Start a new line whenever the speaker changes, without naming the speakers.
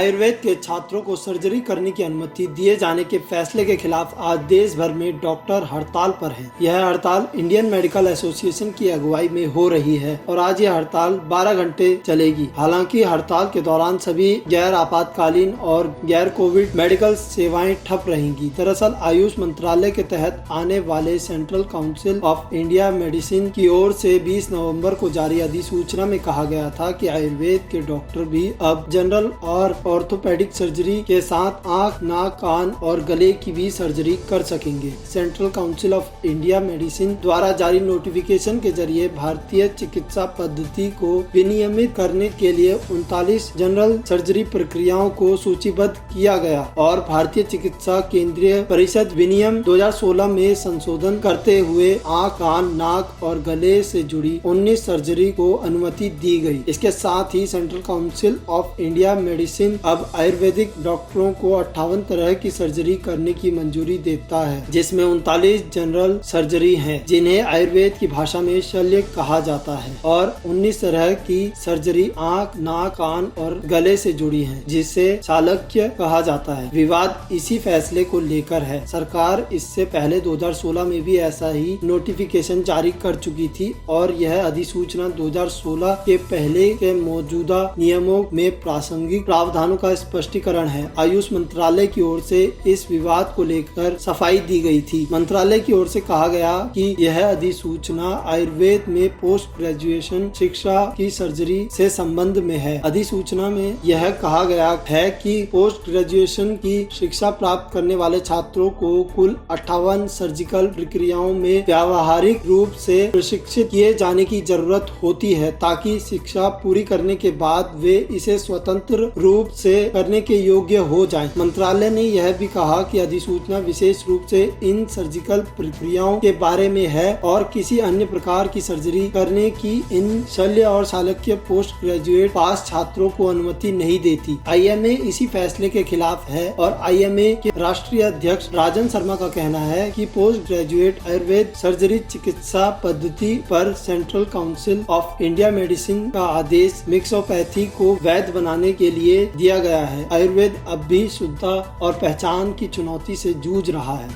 आयुर्वेद के छात्रों को सर्जरी करने की अनुमति दिए जाने के फैसले के खिलाफ आज देश भर में डॉक्टर हड़ताल पर हैं। यह हड़ताल इंडियन मेडिकल एसोसिएशन की अगुवाई में हो रही है और आज यह हड़ताल 12 घंटे चलेगी। हालांकि हड़ताल के दौरान सभी गैर आपातकालीन और गैर कोविड मेडिकल सेवाएं ठप रहेंगी। दरअसल आयुष मंत्रालय के तहत आने वाले central council of India medicine की ओर से 20 नवंबर को जारी अधिसूचना में कहा गया था कि आयुर्वेद के डॉक्टर भी अब जनरल और ऑर्थोपेडिक सर्जरी के साथ आंख, नाक, कान और गले की भी सर्जरी कर सकेंगे। Central council of India medicine द्वारा जारी नोटिफिकेशन के जरिए भारतीय चिकित्सा पद्धति को विनियमित करने के लिए 39 जनरल सर्जरी प्रक्रियाओं को सूचीबद्ध किया गया और भारतीय चिकित्सा केंद्रीय परिषद विनियम 2016 में संशोधन करते हुए आंख, कान, नाक और गले से जुड़ी 19 सर्जरी को अनुमति दी गई। इसके साथ ही central council of India medicine अब आयुर्वेदिक डॉक्टरों को 58 तरह की सर्जरी करने की मंजूरी देता है, जिसमें 39 जनरल सर्जरी हैं, जिन्हें आयुर्वेद की भाषा में शल्य कहा जाता है, और 19 तरह की सर्जरी आंख, नाक, कान और गले से जुड़ी है, जिसे चालक्य कहा जाता है। विवाद इसी फैसले को लेकर है। सरकार इससे पहले 2016 में भी ऐसा ही नोटिफिकेशन जारी कर चुकी थी और यह अधिसूचना 2016 के पहले के मौजूदा नियमों में प्रासंगिक प्रावधानों का स्पष्टीकरण है। आयुष मंत्रालय की ओर से इस विवाद को लेकर सफाई दी गई थी। मंत्रालय की ओर से कहा गया कि यह अधिसूचना आयुर्वेद में पोस्ट ग्रेजुएशन शिक्षा की सर्जरी से संबंध में है। अधिसूचना में यह कहा गया है कि पोस्ट ग्रेजुएशन की शिक्षा प्राप्त करने वाले छात्रों को कुल 58 सर्जिकल प्रक्रियाओं में व्यावहारिक रूप से प्रशिक्षित किए जाने की जरूरत होती है, ताकि शिक्षा पूरी करने के बाद वे इसे स्वतंत्र रूप से करने के योग्य हो जाएं। मंत्रालय ने यह भी कहा कि अधिसूचना विशेष रूप से इन सर्जिकल प्रक्रियाओं के बारे में है और किसी अन्य प्रकार की सर्जरी करने की इन शल्य और चालक्य पोस्ट ग्रेजुएट पास छात्रों को अनुमति नहीं देती। आईएमए इसी फैसले के खिलाफ है और आईएमए के राष्ट्रीय अध्यक्ष राजन शर्मा का कहना है कि पोस्ट ग्रेजुएट आयुर्वेद सर्जरी चिकित्सा पद्धति पर central council of India medicine का आदेश मिक्सोपैथी को वैध बनाने के लिए दिया गया है। आयुर्वेद अब भी शुद्धता और पहचान की चुनौती से जूझ रहा है।